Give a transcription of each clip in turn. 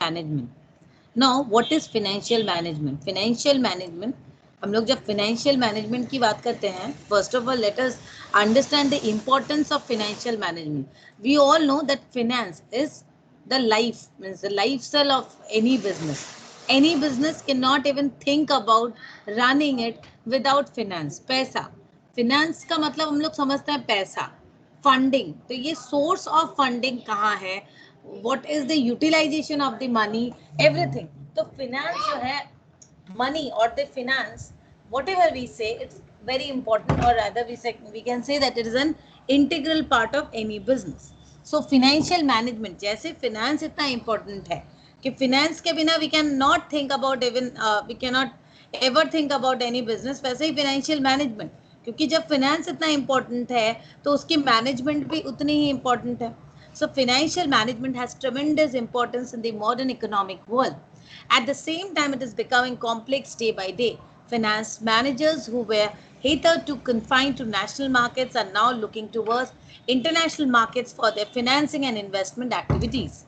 Management. Now what is financial management? Financial management, हम लोग जब फाइनेंशियल मैनेजमेंट की बात करते हैं, first of all let us understand the importance of financial management. We all know that finance is the life, means the lifestyle of any business. Any business cannot even think about running it without finance. पैसा, finance का मतलब हम लोग समझते हैं पैसा, funding. तो ये सोर्स ऑफ फंडिंग कहाँ है, what is the utilisation of the money, everything. तो फिनेंस जो है, money or the finance, whatever we say, it's very important, or rather we can say that it is an integral part of any business. So financial management, जैसे finance इतना important है कि finance के बिना we can not think about even we cannot ever think about any business, वैसे ही financial management, क्योंकि जब finance इतना important है तो उसकी management भी उतनी ही important है. So financial management has tremendous importance in the modern economic world. At the same time, it is becoming complex day by day. Finance managers who were hitherto confined to national markets are now looking towards international markets for their financing and investment activities.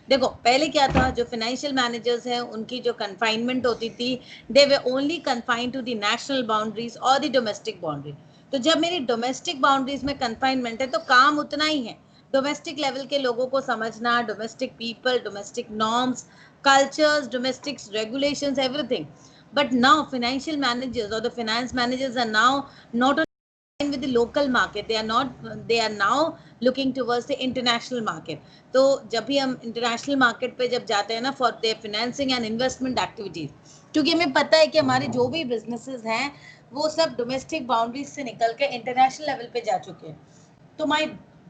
देखो पहले क्या था, जो financial managers हैं उनकी जो confinement होती थी, they were only confined to the national boundaries और द डोमेस्टिक बाउंड्री. तो जब मेरी डोमेस्टिक बाउंड्रीज में कन्फाइनमेंट है तो काम उतना ही है, डोमेस्टिक लेवल के लोगों को समझना, domestic people, domestic norms, cultures, domestic regulations, everything. But now financial managers or the finance managers are now not only with the local market, they are now looking towards the international market. तो जब भी हम international market पे जब जाते हैं ना for their financing and investment activities, क्योंकि हमें पता है कि हमारे जो भी बिजनेसेस हैं वो सब डोमेस्टिक बाउंड्रीज से निकल के इंटरनेशनल लेवल पे जा चुके हैं. तो my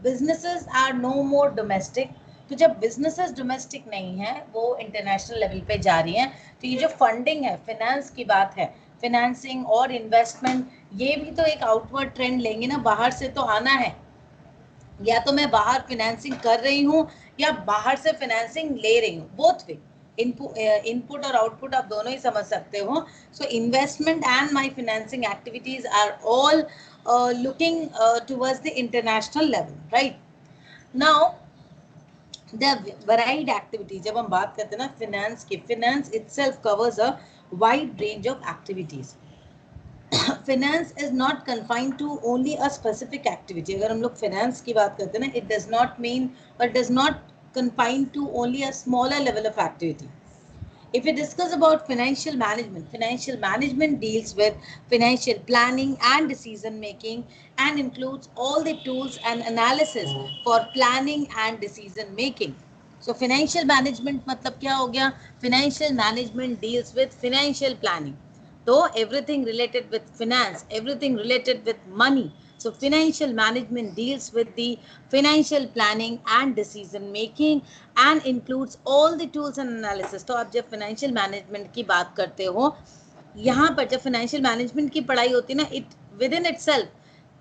businesses are no more domestic. तो जब बिजनेसेस डोमेस्टिक नहीं है, वो इंटरनेशनल लेवल पे जा रही हैं, तो ये जो फंडिंग है, फाइनेंस की बात है, फाइनेंसिंग और इन्वेस्टमेंट, ये भी तो एक आउटवर्ड ट्रेंड लेंगे ना, बाहर से तो आना है. या तो मैं बाहर फाइनेंसिंग कर रही हूँ या बाहर से फाइनेंसिंग ले रही हूँ, बोथ वे, इनपुट और आउटपुट आप दोनों ही समझ सकते हो. So investment and my financing activities are all looking towards the international level, right. Now the varied activity, जब हम बात करते हैं ना फिनेंस की, finance itself covers a wide range of activities. Finance is not confined to only a specific activity. अगर हम लोग फिनेंस की बात करते हैं ना, इट डज नॉट मीन और does not confined to only a smaller level of activity. If we discuss about financial management deals with financial planning and decision making and includes all the tools and analysis for planning and decision making. So financial management मतलब क्या हो गया? Financial management deals with financial planning. So everything related with finance, everything related with money. So financial management deals with the financial planning and decision making and includes all the tools and analysis. तो आप जब financial management की बात करते हो, यहाँ पर जब financial management की पढ़ाई होती है ना, it within itself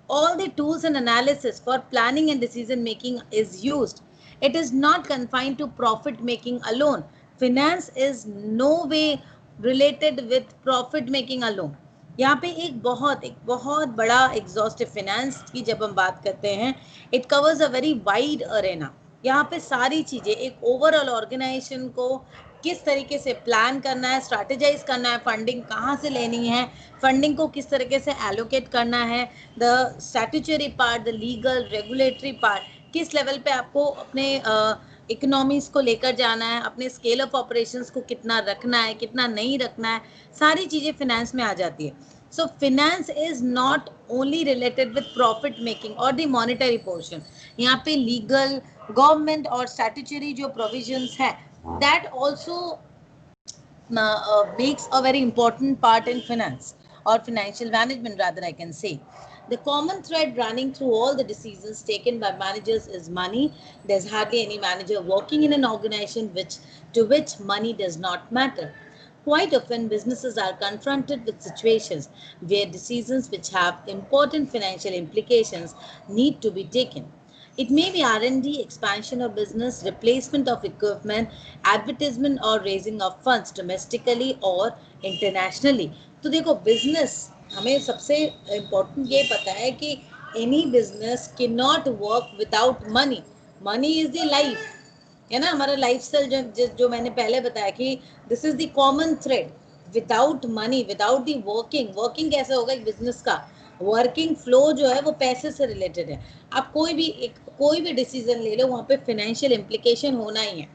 all the tools and analysis for planning and decision making is used. It is not confined to profit making alone. Finance is no way related with profit making alone. यहाँ पे एक बहुत बड़ा exhaustive finance की जब हम बात करते हैं, it covers a very wide Arena. यहाँ पे सारी चीजें, एक ओवरऑल ऑर्गेनाइजेशन को किस तरीके से प्लान करना है, स्ट्रैटेजाइज करना है, फंडिंग कहाँ से लेनी है, फंडिंग को किस तरीके से एलोकेट करना है, the statutory part, the legal regulatory part, किस लेवल पे आपको अपने इकोनॉमीज को लेकर जाना है, अपने स्केल ऑफ ऑपरेशंस को कितना रखना है, कितना नहीं रखना है, सारी चीज़ें फिनेंस में आ जाती है. So finance is not only related with profit making और द मॉनिटरी पोर्शन. यहाँ पे लीगल, गवर्नमेंट और स्टैट्यूटरी जो प्रोविजंस है, that also makes a very important part in finance or financial management, rather I can say. The common thread running through all the decisions taken by managers is money. There's hardly any manager working in an organization to which money does not matter. Quite often, businesses are confronted with situations where decisions which have important financial implications need to be taken. It may be R&D, expansion of business, replacement of equipment, advertisement or raising of funds domestically or internationally. तो देखो business, हमें सबसे important ये पता है कि any business cannot work without money. Money is the life. है ना, हमारा लाइफस्टाइल जो मैंने पहले बताया कि this is the common thread, without money, without the working कैसे होगा एक बिजनेस का, वर्किंग फ्लो जो है वो पैसे से रिलेटेड है। आप कोई भी डिसीजन ले लो, वहाँ पे फाइनेंशियल इम्प्लीकेशन होना ही है।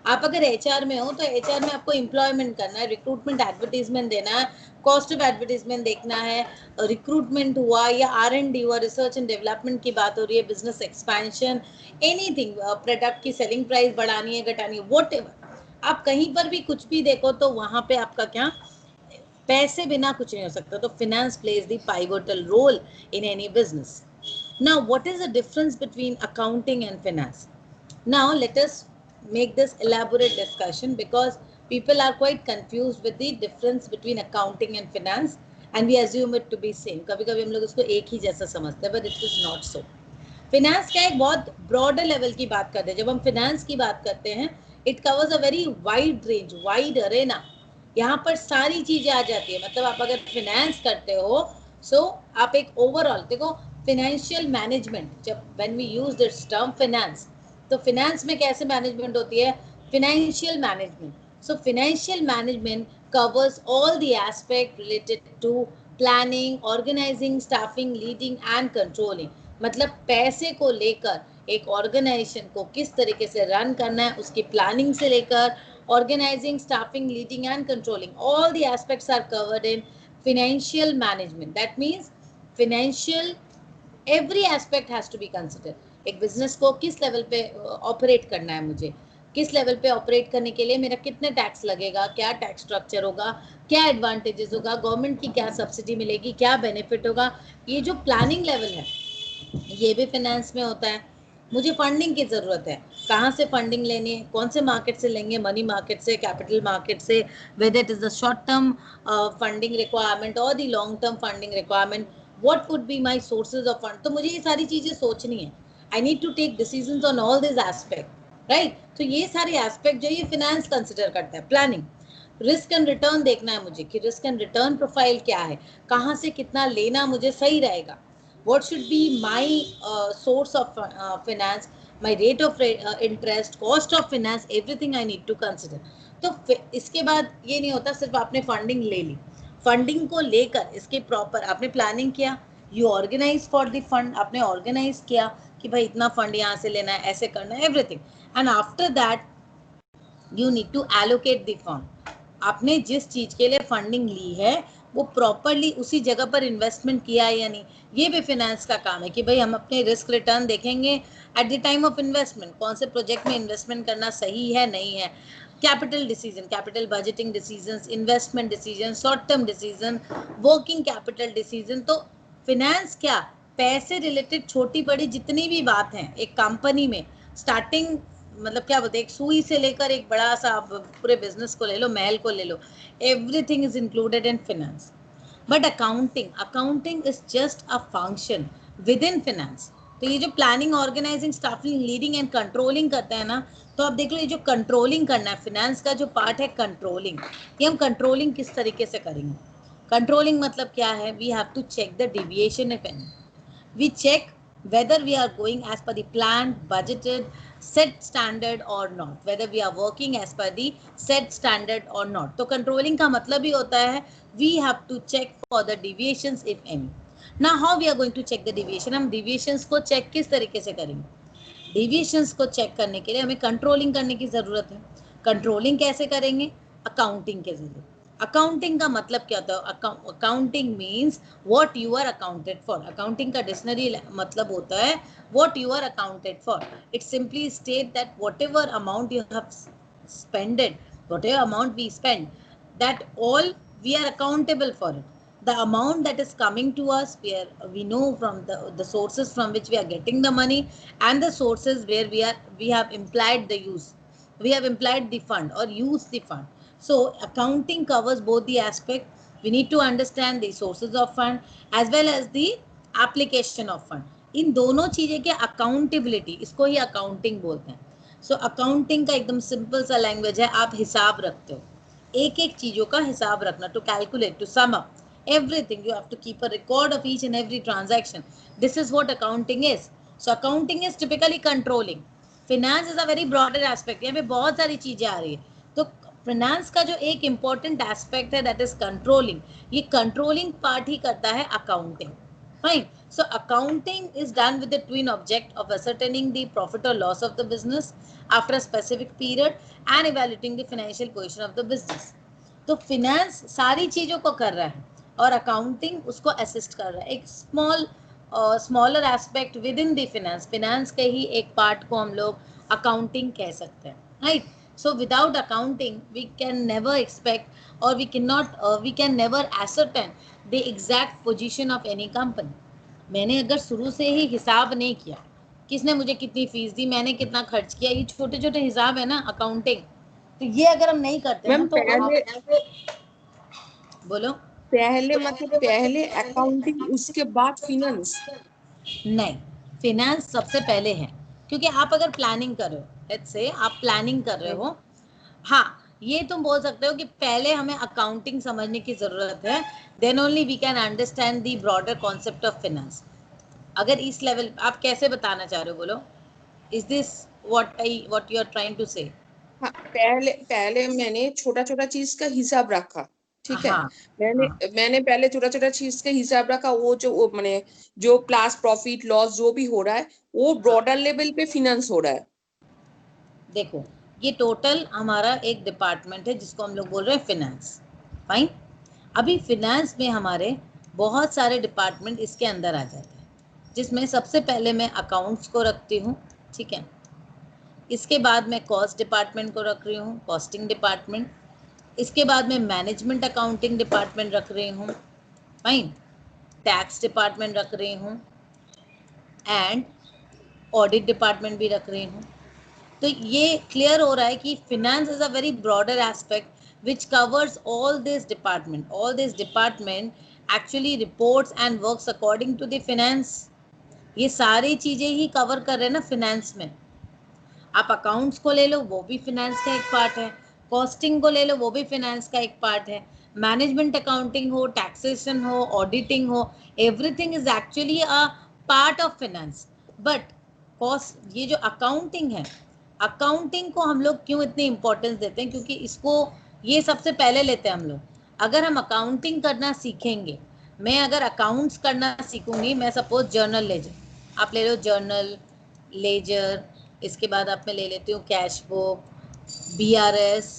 आप अगर एचआर में हो तो एचआर में आपको एम्प्लॉयमेंट करना है, रिक्रूटमेंट एडवर्टीजमेंट देना है, कॉस्ट ऑफ एडवर्टीजमेंट देखना है, रिक्रूटमेंट हुआ या R&D हुआ, रिसर्च एंड डेवलपमेंट की बात हो रही है, बिजनेस एक्सपेंशन, एनीथिंग, प्रोडक्ट की सेलिंग प्राइस बढ़ानी है घटानी है, व्हाटएवर, आप कहीं पर भी कुछ भी देखो तो वहां पे आपका क्या, पैसे बिना कुछ नहीं हो सकता। तो finance plays the pivotal role in any business. Now what is the difference between accounting and finance? Now let us make this elaborate discussion because people are quite confused with the difference between accounting and finance and we assume it to be same. कभी कभी हम लोग इसको एक ही जैसा समझते हैं, but it is not so. Finance क्या एक बहुत ब्रॉडर लेवल की बात करते हैं। जब हम फिनेंस की बात करते हैं, it covers a very wide range, wide Arena, यहाँ पर सारी चीजें आ जाती है। मतलब आप अगर फिनेंस करते हो, सो आप एक ओवरऑल देखो, फिनेंशियल मैनेजमेंट, जब when we use this term finance, तो फिनेंस में कैसे मैनेजमेंट होती है, financial management. So financial management covers all the aspect related to planning, organizing, staffing, leading and controlling। मतलब पैसे को लेकर एक ऑर्गेनाइजेशन को किस तरीके से रन करना है, उसकी प्लानिंग से लेकर organizing, staffing, leading and controlling, all the aspects are covered in financial management। That means financial, every aspect has to be considered। एक बिजनेस को किस लेवल पे ऑपरेट करना है, मुझे किस लेवल पे ऑपरेट करने के लिए मेरा कितने टैक्स लगेगा, क्या टैक्स स्ट्रक्चर होगा, क्या एडवांटेजेस होगा, गवर्नमेंट की क्या सब्सिडी मिलेगी, क्या बेनिफिट होगा, ये जो प्लानिंग लेवल है ये भी फाइनेंस में होता है। मुझे फंडिंग की ज़रूरत है, कहाँ से फंडिंग लेनी है, कौन से मार्केट से लेंगे, मनी मार्केट से, कैपिटल मार्केट से, whether it is the short term funding requirement और the long term funding requirement, what would be my sources of fund. तो मुझे ये सारी चीज़ें सोचनी है। I need to take decisions on all this aspect, right. तो ये सारे एस्पेक्ट जो ये फिनेंस कंसिडर करता है। प्लानिंग, रिस्क एंड रिटर्न देखना है मुझे कि रिस्क एंड रिटर्न प्रोफाइल क्या है, कहाँ से कितना लेना मुझे सही रहेगा, what should be my source of finance, my rate of interest, cost of finance, everything I need to consider। तो इसके बाद ये नहीं होता सिर्फ आपने फंडिंग ले ली, फंडिंग को लेकर इसके प्रॉपर आपने प्लानिंग किया, you organise for the fund, आपने ऑर्गेनाइज किया कि भाई इतना फंड यहाँ से लेना है, ऐसे करना है, everything, and after that you need to allocate the fund. आपने जिस चीज के लिए फंडिंग ली है वो प्रॉपरली उसी जगह पर इन्वेस्टमेंट किया है या नहीं, ये भी फाइनेंस का काम है कि भाई हम अपने रिस्क रिटर्न देखेंगे at the time of investment, कौन से प्रोजेक्ट में इन्वेस्टमेंट करना सही है नहीं है, capital decision, capital budgeting decision, investment decision, short term decision, working capital decision. तो फिनेंस क्या, पैसे रिलेटेड छोटी बड़ी जितनी भी बात है एक कंपनी में, स्टार्टिंग मतलब क्या बोलते हैं, एक सुई से लेकर एक बड़ा सा पूरे बिजनेस को ले लो, महल को ले लो, everything is included in finance. But accounting is just a function within finance. तो ये जो planning, organising, staffing, leading and controlling करते हैं ना, तो आप देख लो ये जो कंट्रोलिंग करना है, फिनेंस का जो पार्ट है कंट्रोलिंग, ये हम कंट्रोलिंग किस तरीके से करेंगे। कंट्रोलिंग मतलब क्या है, we have to check the deviation if any, we check whether we are going as per the planned, budgeted, set standard or not, whether we are working as per the set standard or not। तो controlling का मतलब ही होता है we have to check for the deviations if any। now how we are going to check the deviation, हम deviations को check किस तरीके से करेंगे, deviations को check करने के लिए हमें controlling करने की जरूरत है। controlling कैसे करेंगे, अकाउंटिंग के जरिए। अकाउंटिंग का मतलब क्या होता है, accounting means what you are accounted for. Accounting का डिक्शनरी मतलब होता है what you are accounted for. It simply state that whatever amount you have spended, whatever amount we spend, that all we are accountable for it. The amount that is coming to us, we know from the sources from which we are getting the money and the sources where we have implied the use, we have implied the fund or use the fund। So accounting covers both the aspect, we need to understand the sources of fund as well as the application of fund। इन दोनों चीजें के accountability, इसको ही accounting बोलते हैं। So accounting का एकदम simple सा language है, आप हिसाब रखते हो, एक एक चीजों का हिसाब रखना, to calculate, to sum up everything, you have to keep a record of each and every transaction। this is what accounting is। so accounting is typically controlling। Finance is a very broader aspect, यहाँ पे बहुत सारी चीजें आ रही है। तो finance का जो एक इम्पॉर्टेंट एस्पेक्ट है दैट इज कंट्रोलिंग, ये कंट्रोलिंग पार्ट ही करता है accounting. Fine, so accounting is done with the twin object of ascertaining the profit or loss of the business after a specific period and evaluating the financial position of the business। तो finance सारी चीजों को कर रहा है और accounting उसको assist कर रहा है, एक smaller aspect with in the finance, finance के ही एक पार्ट को हम लोग अकाउंटिंग कह सकते हैं, right. So without accounting we can never expect और we can never ascertain the exact position of any company. मैंने अगर शुरू से ही हिसाब नहीं किया, किसने मुझे कितनी फीस दी, मैंने कितना खर्च किया, ये छोटे छोटे हिसाब है ना अकाउंटिंग, तो ये अगर हम नहीं करते हैं तो बोलो पहले मतलब पहले अकाउंटिंग उसके बाद फिनेंस? नहीं, फिनेंस सबसे पहले है, क्योंकि आप अगर प्लानिंग कर रहे हो, लेट्स से आप प्लानिंग कर रहे हो, हाँ ये तुम बोल सकते हो कि पहले हमें अकाउंटिंग समझने की जरूरत है, then only we can understand the broader concept of finance. अगर इस लेवल आप कैसे बताना चाह रहे हो, बोलो, is this what you are trying to say? हाँ, पहले मैंने छोटा छोटा चीज का हिसाब रखा, ठीक है। हाँ मैंने पहले छोटा छोटा चीज का हिसाब रखा, वो मैंने जो क्लास प्रॉफिट लॉस जो भी हो रहा है वो ब्रॉडर लेवल पे फिनेंस हो रहा है। देखो, ये टोटल हमारा एक डिपार्टमेंट है जिसको हम लोग बोल रहे हैं फिनेंस, फाइन। अभी फिनेंस में हमारे बहुत सारे डिपार्टमेंट इसके अंदर आ जाते हैं, जिसमें सबसे पहले मैं अकाउंट्स को रखती हूँ, ठीक है। इसके बाद मैं कॉस्ट डिपार्टमेंट को रख रही हूँ, कॉस्टिंग डिपार्टमेंट। इसके बाद मैं मैनेजमेंट अकाउंटिंग डिपार्टमेंट रख रही हूँ, फाइन। टैक्स डिपार्टमेंट रख रही हूँ एंड ऑडिट डिपार्टमेंट भी रख रही हूँ। तो ये क्लियर हो रहा है कि finance is a very broader aspect which covers all this department. All this department actually reports and works according to the finance. ये सारी चीजें ही कवर कर रहे हैं ना फिनेंस में। आप अकाउंट्स को ले लो, वो भी फिनेंस का एक पार्ट है। कॉस्टिंग को ले लो, वो भी फिनेंस का एक पार्ट है। मैनेजमेंट अकाउंटिंग हो, टैक्सेशन हो, ऑडिटिंग हो, everything is actually a part of finance. But cost, ये जो अकाउंटिंग है, अकाउंटिंग को हम लोग क्यों इतनी इंपॉर्टेंस देते हैं, क्योंकि इसको ये सबसे पहले लेते हैं हम लोग। अगर हम अकाउंटिंग करना सीखेंगे, मैं अगर अकाउंट्स करना सीखूंगी, मैं सपोज जर्नल लेजर, आप ले लो जर्नल लेजर, इसके बाद आप मैं ले लेती हूँ cash book, BRS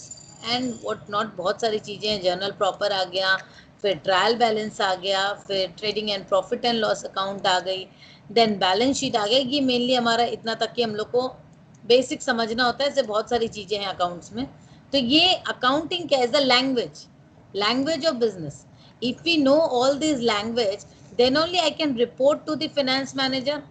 and what not, बहुत सारी चीज़ें हैं, जर्नल प्रॉपर आ गया, फिर ट्रायल बैलेंस आ गया, फिर trading and profit and loss account आ गई, देन बैलेंस शीट आ गया। ये मेनली हमारा इतना तक कि हम लोग को बेसिक समझना होता है, ऐसे बहुत सारी चीज़ें हैं अकाउंट्स में। तो ये अकाउंटिंग क्या is the language of business. If we know all this language, then only I can report to the finance manager.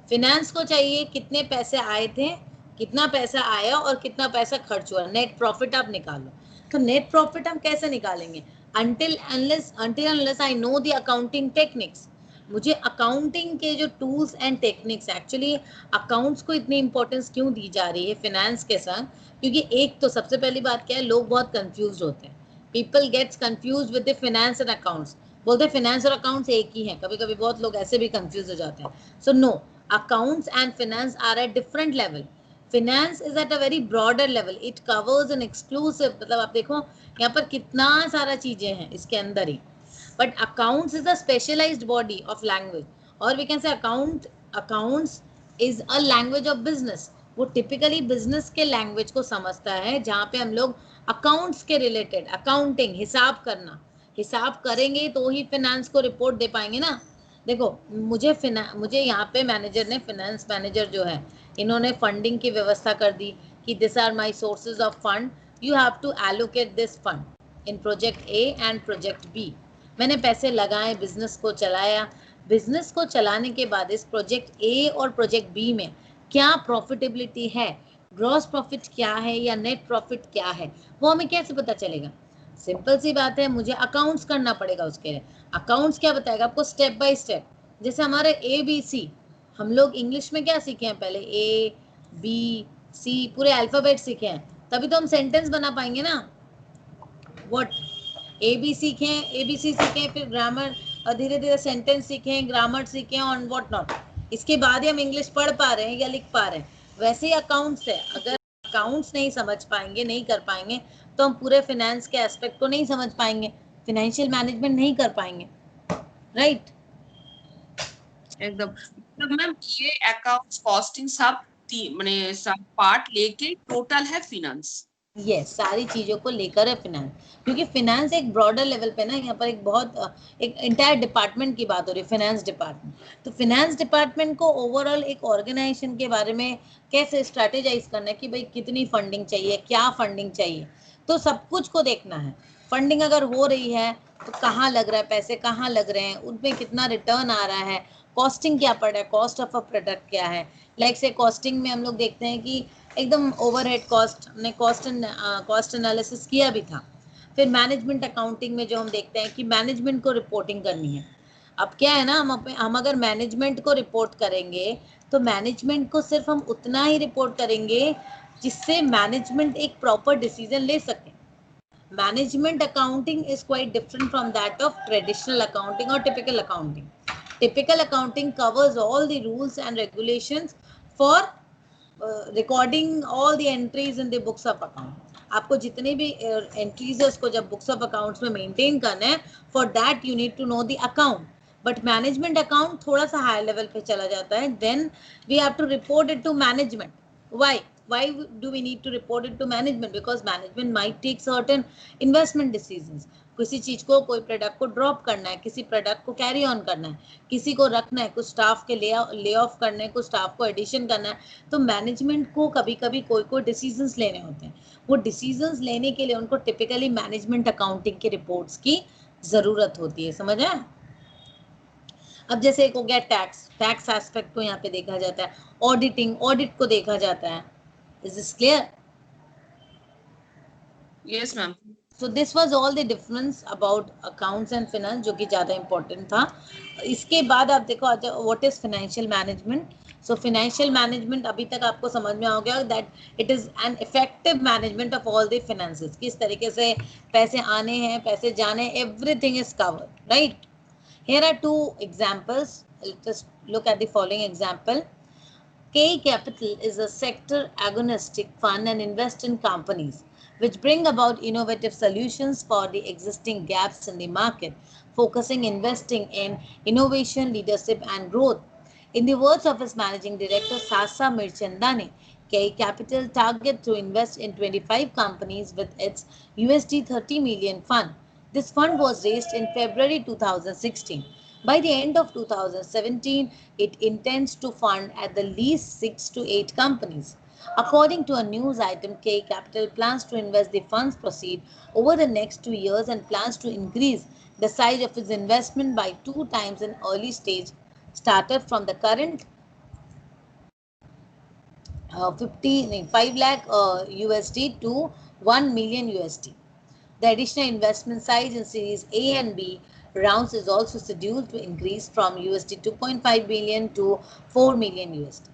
Finance को चाहिए कितने पैसे आए थे, कितना पैसा आया और कितना पैसा खर्च हुआ, नेट प्रॉफिट आप निकालो। तो नेट प्रॉफिट हम कैसे निकालेंगे? until unless I know the accounting techniques। मुझे अकाउंटिंग के जो tools and techniques, actually accounts को इतनी इंपॉर्टेंस क्यों दी जा रही है फिनेंस के साथ, क्योंकि एक तो सबसे पहली बात क्या है, लोग बहुत कंफ्यूज होते हैं। People gets confuse with the finance and accounts, बोलते फिनेंस और अकाउंट्स एक ही हैं, कभी कभी बहुत लोग ऐसे भी कंफ्यूज हो जाते हैं। So no, accounts and finance are at different level। finance is at a very broader level, it covers an exclusive, मतलब आप देखो यहाँ पर कितना सारा चीजें हैं इसके अंदर ही। but accounts is a specialized body of language or we can say accounts is a language of business। वो टिपिकली बिजनेस के लैंग्वेज को समझता है, जहाँ पे हम लोग अकाउंट्स के रिलेटेड, अकाउंटिंग, हिसाब करना, हिसाब करेंगे तो ही फिनेंस को रिपोर्ट दे पाएंगे ना। देखो, मुझे यहाँ पे मैनेजर ने, फिनेंस मैनेजर जो है, इन्होंने फंडिंग की व्यवस्था कर दी कि this are my sources of fund, you have to allocate this fund in project A and project B. मैंने पैसे लगाए, बिजनेस को चलाया, बिजनेस को चलाने के बाद इस प्रोजेक्ट ए और प्रोजेक्ट बी में क्या प्रॉफिटेबिलिटी है, ग्रॉस प्रॉफिट क्या है या नेट प्रॉफिट क्या है, वो हमें कैसे पता चलेगा? सिंपल सी बात है, मुझे अकाउंट्स करना पड़ेगा उसके लिए। अकाउंट्स क्या बताएगा आपको? Step by step. जैसे हमारे ABC, हम लोग इंग्लिश में क्या सीखे हैं पहले, A B C पूरे अल्फाबेट सीखे हैं, तभी तो हम सेंटेंस बना पाएंगे ना। व्हाट, AB सीखें, ABC सीखें, फिर ग्रामर, और धीरे धीरे सेंटेंस सीखें, ग्रामर सीखें और व्हाट नॉट, इसके बाद ही हम इंग्लिश पढ़ पा रहे हैं या लिख पा रहे हैं। वैसे ही अकाउंट्स है, अगर अकाउंट्स नहीं समझ पाएंगे, नहीं कर पाएंगे, तो हम पूरे फाइनेंस के एस्पेक्ट को नहीं समझ पाएंगे, फाइनेंशियल मैनेजमेंट नहीं कर पाएंगे, राइट? एकदम। मतलब मैम ये अकाउंट्स कॉस्टिंग सब माने सब पार्ट लेके टोटल है फिनेंस। यस, सारी चीजों को लेकर है फिनेंस, क्योंकि फिनेंस एक ब्रॉडर लेवल पे ना, यहाँ पर एक बहुत एक इंटायर डिपार्टमेंट की बात हो रही है, फाइनेंस डिपार्टमेंट। तो फाइनेंस डिपार्टमेंट को ओवरऑल एक ऑर्गेनाइजेशन के बारे में कैसे स्ट्रेटेजाइज करना है कि भाई कितनी फंडिंग चाहिए, क्या फंडिंग चाहिए, तो सब कुछ को देखना है। फंडिंग अगर हो रही है तो कहाँ लग रहा है पैसे, कहाँ लग रहे हैं, उनमें कितना रिटर्न आ रहा है, कॉस्टिंग क्या पड़ रहा है, कॉस्ट ऑफ अ प्रोडक्ट क्या है। लाइक से कॉस्टिंग में हम लोग देखते हैं कि एकदम ओवरहेड कॉस्ट, हमने कॉस्ट एनालिसिस किया भी था। फिर मैनेजमेंट अकाउंटिंग में जो हम देखते हैं कि मैनेजमेंट को रिपोर्टिंग करनी है। अब क्या है ना, हम अगर मैनेजमेंट को रिपोर्ट करेंगे तो मैनेजमेंट को सिर्फ हम उतना ही रिपोर्ट करेंगे जिससे मैनेजमेंट एक प्रॉपर डिसीजन ले सके। Management accounting is quite different from that of traditional accounting और typical accounting. Typical accounting covers all the rules and regulations for recording all the entries in the books of account. आपको जितने भी entries है उसको जब books of accounts में maintain करना है, for that you need to know the account. But management account थोड़ा सा हाई लेवल पे चला जाता है, then we have to report it to management. why do we need to report it to management? Because management might take certain investment decisions. किसी चीज को, कोई प्रोडक्ट को ड्रॉप करना है, किसी प्रोडक्ट को कैरी ऑन करना है, किसी को रखना है, कुछ स्टाफ के ले ऑफ करना है, कुछ स्टाफ को एडिशन करना है, तो मैनेजमेंट को कभी कभी कोई डिसीजंस लेने होते हैं। वो डिसीजंस लेने के लिए उनको टिपिकली मैनेजमेंट अकाउंटिंग के रिपोर्ट्स की जरूरत होती है, समझ आया? अब जैसे एक हो गया टैक्स एस्पेक्ट को यहाँ पे देखा जाता है, ऑडिट को देखा जाता है। Is this clear? Yes ma'am. So this was all the difference about accounts and finance, जो कि ज़्यादा important था। इसके बाद आप देखो what is financial management? So financial management अभी तक आपको समझ में आ गया that it is an effective management of all the finances. किस तरीके से पैसे आने हैं, पैसे जाने, everything is covered, right? Here are two examples. Let's look at the following example. KE Capital is a sector agnostic fund and invest in companies which bring about innovative solutions for the existing gaps in the market, focusing investing in innovation, leadership, and growth. In the words of its managing director Sasa Mirchandani, KE Capital target to invest in 25 companies with its USD 30 million fund. This fund was raised in February 2016. By the end of 2017, it intends to fund at the least 6 to 8 companies. According to a news item, KE Capital plans to invest the funds proceed over the next 2 years and plans to increase the size of its investment by 2 times in early stage startup from the current 5 lakh USD to 1 million USD. The additional investment size in Series A and B rounds is also scheduled to increase from USD 2.5 billion to 4 million USD.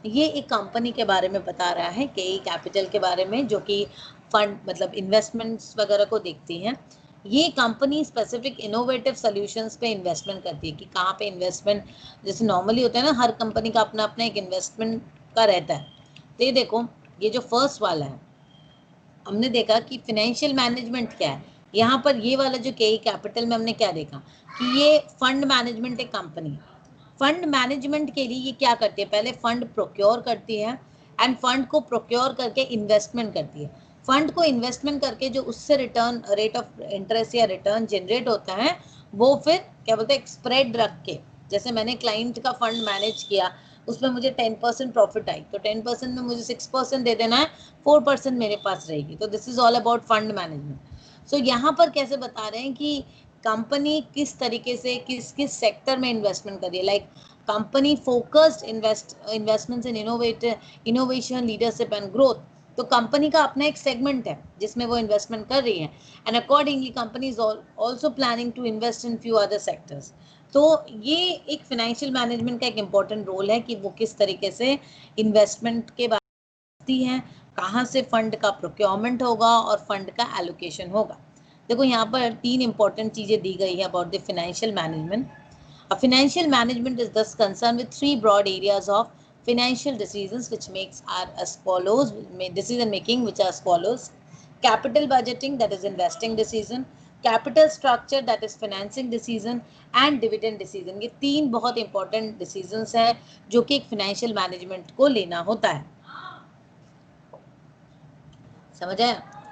ये एक company के बारे में बता रहा है, केई capital के बारे में, जो कि फंड मतलब इन्वेस्टमेंट्स वगैरह को देखती हैं। ये कंपनी स्पेसिफिक इनोवेटिव सॉल्यूशंस पे इन्वेस्टमेंट करती है कि कहाँ पे इन्वेस्टमेंट, जैसे नॉर्मली होता है ना, हर कंपनी का अपना अपना एक इन्वेस्टमेंट का रहता है। तो ये देखो, ये जो फर्स्ट वाला है, हमने देखा कि फाइनेंशियल मैनेजमेंट क्या है। यहाँ पर ये वाला जो केई कैपिटल में हमने क्या देखा कि ये फंड मैनेजमेंट एक कंपनी है। फंड मैनेजमेंट के लिए ये क्या करती है, पहले फंड प्रोक्योर करती है एंड फंड को प्रोक्योर करके इन्वेस्टमेंट करती है। फंड को इन्वेस्टमेंट करके जो उससे रिटर्न, रेट ऑफ इंटरेस्ट या रिटर्न जनरेट होता है, वो फिर क्या बोलते हैं, स्प्रेड रख के, जैसे मैंने क्लाइंट का फंड मैनेज किया, उसमें मुझे 10% प्रॉफिट आई, तो 10% में मुझे 6% दे देना है, 4% मेरे पास रहेगी। तो this is all about fund management. So यहाँ पर कैसे बता रहे हैं कि कंपनी किस तरीके से किस किस सेक्टर में इन्वेस्टमेंट कर रही है। Like company focused investments in innovation, leadership and growth. तो कंपनी का अपना एक सेगमेंट है जिसमें वो इन्वेस्टमेंट कर रही है, and accordingly company is also planning to invest in few other sectors. तो ये एक फाइनेंशियल मैनेजमेंट का एक इम्पॉर्टेंट रोल है कि वो किस तरीके से इन्वेस्टमेंट के बारे में है, कहाँ से फंड का प्रोक्योरमेंट होगा और फंड का एलोकेशन होगा। देखो यहाँ पर 3 इंपॉर्टेंट चीजें दी गई है about the financial management. A financial management is thus concerned with 3 broad areas of financial decisions which makes are as follows, decision making which are as follows: capital budgeting, that is investing decision, capital structure, that is financing decision, and dividend decision. ये तीन बहुत important decisions हैं जो कि एक financial management को लेना होता है। समझ आया?